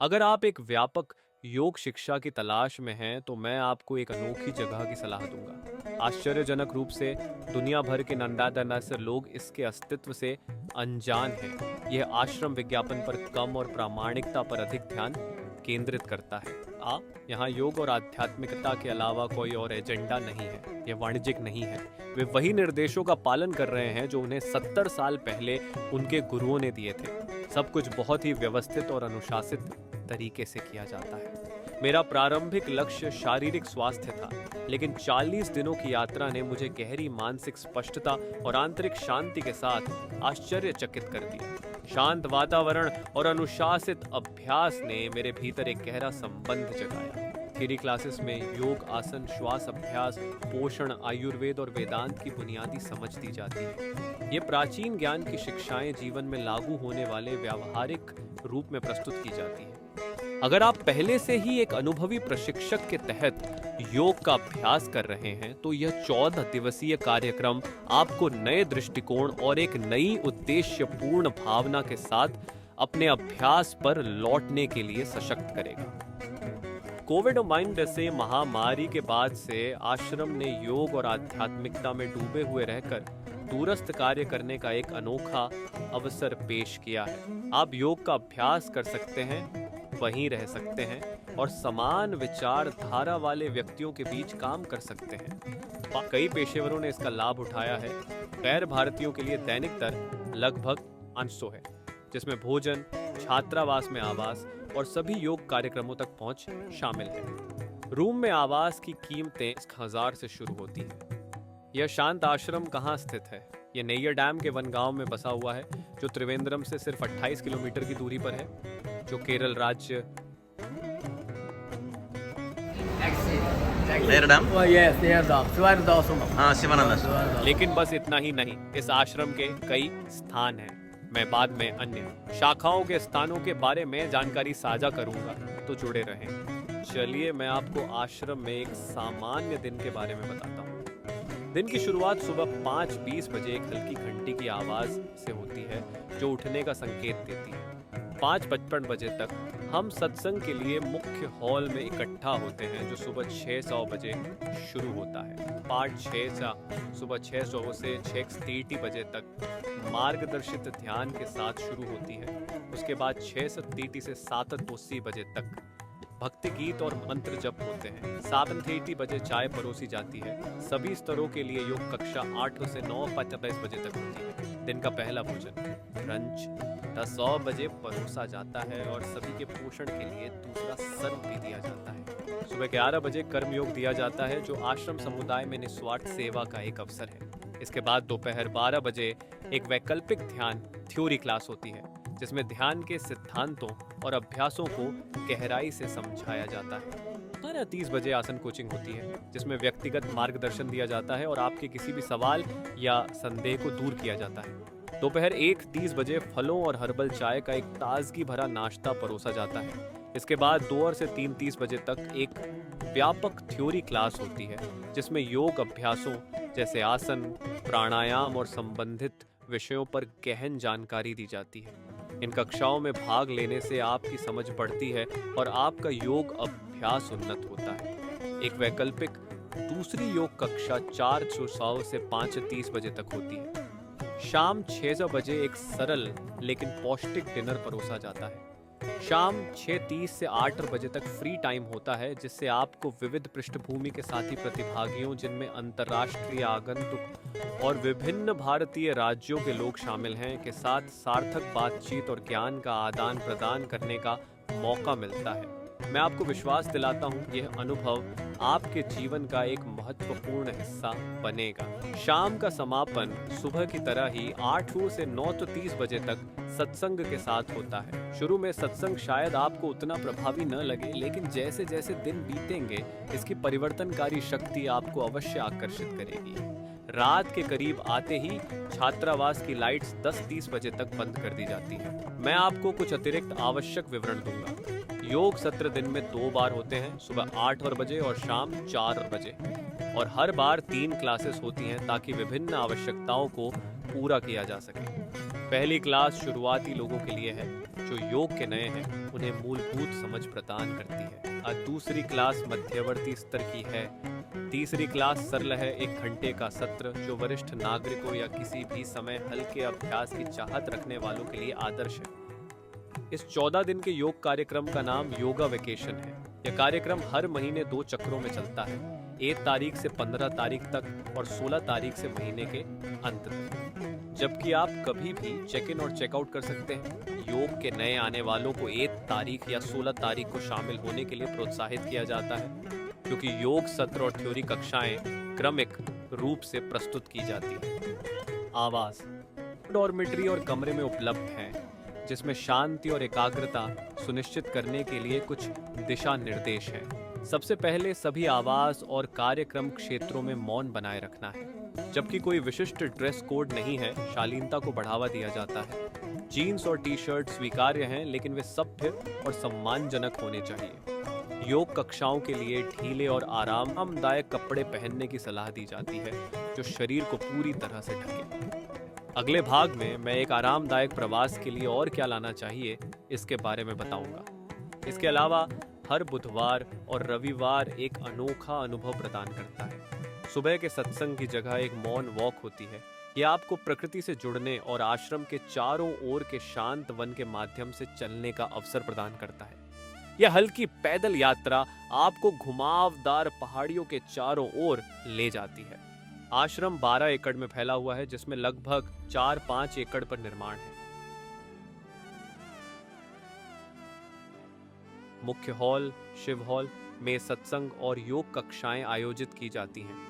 अगर आप एक व्यापक योग शिक्षा की तलाश में हैं तो मैं आपको एक अनोखी जगह की सलाह दूंगा। आश्चर्यजनक रूप से दुनिया भर के नंदादनासर लोग इसके अस्तित्व से अनजान हैं। यह आश्रम विज्ञापन पर कम और प्रामाणिकता पर अधिक ध्यान केंद्रित करता है। यहाँ योग और आध्यात्मिकता के अलावा कोई और एजेंडा नहीं है। यह वाणिज्यिक नहीं है। वे वही निर्देशों का पालन कर रहे हैं जो उन्हें 70 साल पहले उनके गुरुओं ने दिए थे। सब कुछ बहुत ही व्यवस्थित और अनुशासित तरीके से किया जाता है। मेरा प्रारंभिक लक्ष्य शारीरिक स्वास्थ्य था, लेकिन 40 दिनों की यात्रा ने मुझे गहरी मानसिक स्पष्टता और आंतरिक शांति के साथ आश्चर्यचकित कर दिया। शांत वातावरण और अनुशासित अभ्यास ने मेरे भीतर एक गहरा संबंध जगाया। थ्योरी क्लासेस में योग, आसन, श्वास अभ्यास, पोषण, आयुर्वेद और वेदांत की बुनियादी समझ दी जाती है। ये प्राचीन ज्ञान की शिक्षाएं जीवन में लागू होने वाले व्यावहारिक रूप में प्रस्तुत की जाती हैं। अगर आप पहले से ही एक अनुभवी प्रशिक्षक के तहत योग का अभ्यास कर रहे हैं तो यह 14 दिवसीय कार्यक्रम आपको नए दृष्टिकोण और एक नई उद्देश्यपूर्ण भावना के साथ अपने अभ्यास पर लौटने के लिए सशक्त करेगा। कोविड-19 जैसे महामारी के बाद से आश्रम ने योग और आध्यात्मिकता में डूबे हुए रहकर दूरस्थ कार्य करने का एक अनोखा अवसर पेश किया है। आप योग का अभ्यास कर सकते हैं, वहीं रह सकते हैं और समान विचारधारा वाले व्यक्तियों के बीच काम कर सकते हैं। कई पेशेवरों ने इसका लाभ उठाया है। गैर भारतीयों के लिए दैनिक दर लगभग 800 है, जिसमें भोजन, छात्रावास में आवास और सभी योग कार्यक्रमों तक पहुंच शामिल है। रूम में आवास की कीमतें 1000 से शुरू होती हैं। यह शांत आश्रम कहाँ स्थित है? यह नैयर डैम के वनगांव में बसा हुआ है, जो त्रिवेंद्रम से सिर्फ 28 किलोमीटर की दूरी पर है, जो केरल राज्य लेकिन बस इतना ही नहीं, इस आश्रम के कई स्थान हैं। मैं बाद में अन्य शाखाओं के स्थानों के बारे में जानकारी साझा करूंगा, तो जुड़े रहें। चलिए मैं आपको आश्रम में एक सामान्य दिन के बारे में बताता हूँ। दिन की शुरुआत सुबह 5:20 बजे एक हल्की घंटी की आवाज से होती है, जो उठने का संकेत देती है। 5:55 बजे तक हम सत्संग के लिए मुख्य हॉल में इकट्ठा होते हैं, जो सुबह 6:00 बजे शुरू होता है। पाठ 6 सुबह 6:00 से 6:30 बजे तक मार्गदर्शित ध्यान के साथ शुरू होती है। उसके बाद 6:30 से 7:80 बजे तक भक्ति गीत और मंत्र जप होते हैं। 7:30 बजे चाय परोसी जाती है। सभी स्तरों के लिए योग कक्षा 8 से 9:45 बजे तक होती है। दिन का पहला भोजन ब्रंच 10 बजे परोसा जाता है और सभी के पोषण के लिए दूसरा सर्व भी दिया जाता है। सुबह 11 बजे कर्मयोग दिया जाता है, जो आश्रम समुदाय में निस्वार्थ सेवा का एक अवसर है। इसके बाद दोपहर 12 बजे एक वैकल्पिक ध्यान थ्योरी क्लास होती है, जिसमें ध्यान के सिद्धांतों और अभ्यासों को गहराई से समझाया जाता है। 12:30 बजे आसन कोचिंग होती है, जिसमें व्यक्तिगत मार्गदर्शन दिया जाता है और आपके किसी भी सवाल या संदेह को दूर किया जाता है। दोपहर 1:30 बजे फलों और हर्बल चाय का एक ताजगी भरा नाश्ता परोसा जाता है। इसके बाद 2 से 3:30 बजे तक एक व्यापक थ्योरी क्लास होती है, जिसमें योग अभ्यासों जैसे आसन, प्राणायाम और संबंधित विषयों पर गहन जानकारी दी जाती है। इन कक्षाओं में भाग लेने से आपकी समझ बढ़ती है और आपका योग अभ्यास उन्नत होता है। एक वैकल्पिक दूसरी योग कक्षा 4:100 से 5:30 बजे तक होती है। शाम 6 बजे एक सरल लेकिन पौष्टिक डिनर परोसा जाता है। शाम 6:30 से 8 बजे तक फ्री टाइम होता है, जिससे आपको विविध पृष्ठभूमि के साथी प्रतिभागियों, जिनमें अंतर्राष्ट्रीय आगंतुक और विभिन्न भारतीय राज्यों के लोग शामिल हैं, के साथ सार्थक बातचीत और ज्ञान का आदान प्रदान करने का मौका मिलता है। मैं आपको विश्वास दिलाता हूँ, यह अनुभव आपके जीवन का एक महत्वपूर्ण हिस्सा बनेगा। शाम का समापन सुबह की तरह ही 8 से 9:30 बजे तक सत्संग के साथ होता है। शुरू में सत्संग शायद आपको उतना प्रभावी न लगे, लेकिन जैसे जैसे दिन बीतेंगे, इसकी परिवर्तनकारी शक्ति आपको अवश्य आकर्षित करेगी। रात के करीब आते ही छात्रावास की लाइट्स 10:30 बजे तक बंद कर दी जाती हैं। मैं आपको कुछ अतिरिक्त आवश्यक विवरण दूंगा। योग सत्र दिन में 2 बार होते हैं, सुबह 8 बजे और शाम 4 बजे, और हर बार 3 क्लासेस होती हैं ताकि विभिन्न आवश्यकताओं को पूरा किया जा सके। पहली क्लास शुरुआती लोगों के लिए है, जो जो योग के नए हैं उन्हें मूलभूत समझ प्रदान करती है। आज दूसरी क्लास मध्यवर्ती स्तर की है। तीसरी क्लास सरल है, 1 घंटे का सत्र जो वरिष्ठ नागरिकों या किसी भी समय हल्के अभ्यास की चाहत रखने वालों के लिए आदर्श है। इस 14 दिन के योग कार्यक्रम का नाम योगा वेकेशन है। यह कार्यक्रम हर महीने 2 चक्रों में चलता है, 1 तारीख से 15 तारीख तक और 16 तारीख से महीने के अंत तक। जबकि आप कभी भी चेक इन और चेकआउट कर सकते हैं। योग के नए आने वालों को 1 तारीख या 16 तारीख को शामिल होने के लिए प्रोत्साहित किया जाता है, क्योंकि योग सत्र और थ्योरी कक्षाएं क्रमिक रूप से प्रस्तुत की जाती हैं। आवास डॉर्मेट्री और कमरे में उपलब्ध हैं, जिसमें शांति और एकाग्रता सुनिश्चित करने के लिए कुछ दिशा निर्देश हैं। सबसे पहले सभी आवास और कार्यक्रम क्षेत्रों में मौन बनाए रखना है। जबकि कोई विशिष्ट ड्रेस कोड नहीं है, शालीनता को बढ़ावा दिया जाता है। जीन्स और टी शर्ट स्वीकार्य हैं, लेकिन वे सभ्य और सम्मानजनक होने चाहिए। योग कक्षाओं के लिए ढीले और आरामदायक कपड़े पहनने की सलाह दी जाती है, जो शरीर को पूरी तरह से ढके। अगले भाग में मैं एक आरामदायक प्रवास के लिए और क्या लाना चाहिए इसके बारे में बताऊंगा। इसके अलावा हर बुधवार और रविवार एक अनोखा अनुभव प्रदान करता है। सुबह के सत्संग की जगह एक मौन वॉक होती है। यह आपको प्रकृति से जुड़ने और आश्रम के चारों ओर के शांत वन के माध्यम से चलने का अवसर प्रदान करता है। यह हल्की पैदल यात्रा आपको घुमावदार पहाड़ियों के चारों ओर ले जाती है। आश्रम 12 एकड़ में फैला हुआ है, जिसमें लगभग 4-5 एकड़ पर निर्माण है। मुख्य हॉल, शिव हॉल में सत्संग और योग कक्षाएं आयोजित की जाती हैं।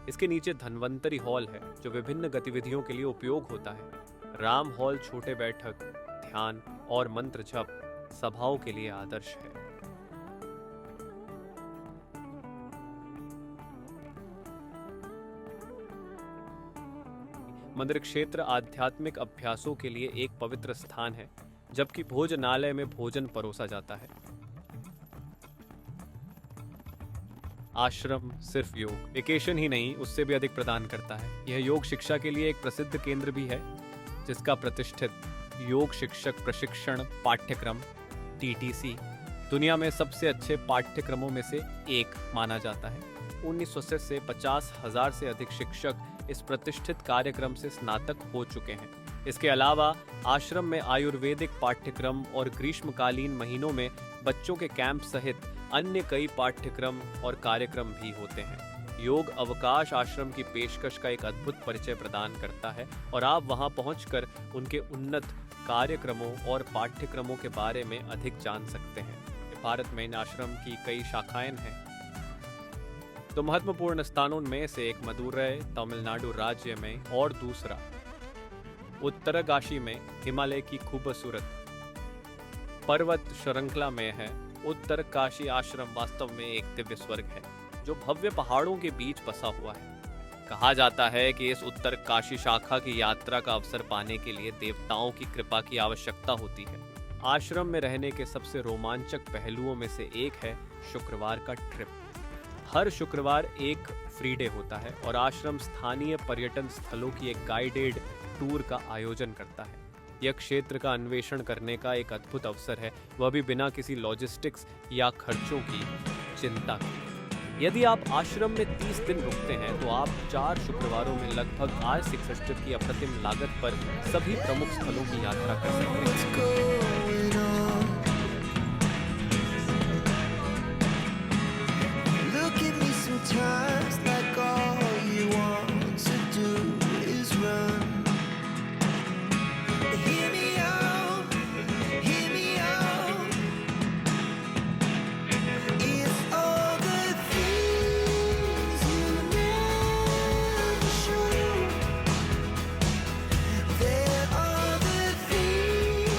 इसके नीचे धन्वंतरी हॉल है, जो विभिन्न गतिविधियों के लिए उपयोग होता है। राम हॉल छोटे बैठक, ध्यान और मंत्र जप सभाओं के लिए आदर्श है। मंदिर क्षेत्र आध्यात्मिक अभ्यासों के लिए एक पवित्र स्थान है, जबकि भोजनालय में भोजन परोसा जाता है। आश्रम सिर्फ योग वेकेशन ही नहीं, उससे भी अधिक प्रदान करता है। यह योग शिक्षा के लिए एक प्रसिद्ध केंद्र भी है, जिसका प्रतिष्ठित योग शिक्षक प्रशिक्षण पाठ्यक्रम TTC दुनिया में सबसे अच्छे पाठ्यक्रमों में से एक माना जाता है। 1980 से 50,000 से अधिक शिक्षक इस प्रतिष्ठित कार्यक्रम से स्नातक हो चुके हैं। इसके अलावा आश्रम में आयुर्वेदिक पाठ्यक्रम और ग्रीष्मकालीन महीनों में बच्चों के कैंप सहित अन्य कई पाठ्यक्रम और कार्यक्रम भी होते हैं। योग अवकाश आश्रम की पेशकश का एक अद्भुत परिचय प्रदान करता है और आप वहां पहुंचकर उनके उन्नत कार्यक्रमों और पाठ्यक्रमों के बारे में अधिक जान सकते हैं। भारत में इन आश्रम की कई शाखाएं हैं। तो महत्वपूर्ण स्थानों में से एक मदुरै तमिलनाडु राज्य में और दूसरा उत्तरकाशी में हिमालय की खूबसूरत पर्वत श्रृंखला में है। उत्तरकाशी आश्रम वास्तव में एक दिव्य स्वर्ग है, जो भव्य पहाड़ों के बीच बसा हुआ है। कहा जाता है कि इस उत्तरकाशी शाखा की यात्रा का अवसर पाने के लिए देवताओं की कृपा की आवश्यकता होती है। आश्रम में रहने के सबसे रोमांचक पहलुओं में से एक है शुक्रवार का ट्रिप। हर शुक्रवार एक फ्री डे होता है और आश्रम स्थानीय पर्यटन स्थलों की एक गाइडेड टूर का आयोजन करता है। यह क्षेत्र का अन्वेषण करने का एक अद्भुत अवसर है, वह भी बिना किसी लॉजिस्टिक्स या खर्चों की चिंता के। यदि आप आश्रम में 30 दिन रुकते हैं तो आप 4 शुक्रवारों में लगभग 8 सिक्सटर की अप्रतिम लागत पर सभी प्रमुख स्थलों की यात्रा कर सकते हैं। Sometimes like all you want to do is run. Hear me out, hear me out. It's all the things you never show. There are the things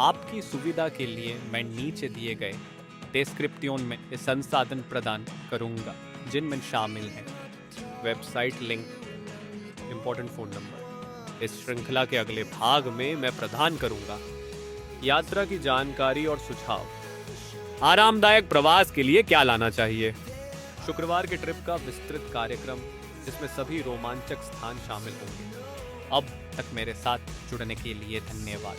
आपकी सुविधा के लिए मैं नीचे दिए गए डिस्क्रिप्शन में ये संसाधन प्रदान करूंगा जिनमें शामिल हैं website link, important phone number. इस श्रृंखला के अगले भाग में मैं प्रदान करूंगा यात्रा की जानकारी और सुझाव, आरामदायक प्रवास के लिए क्या लाना चाहिए, शुक्रवार के ट्रिप का विस्तृत कार्यक्रम जिसमें सभी रोमांचक स्थान शामिल होंगे। अब तक मेरे साथ जुड़ने के लिए धन्यवाद।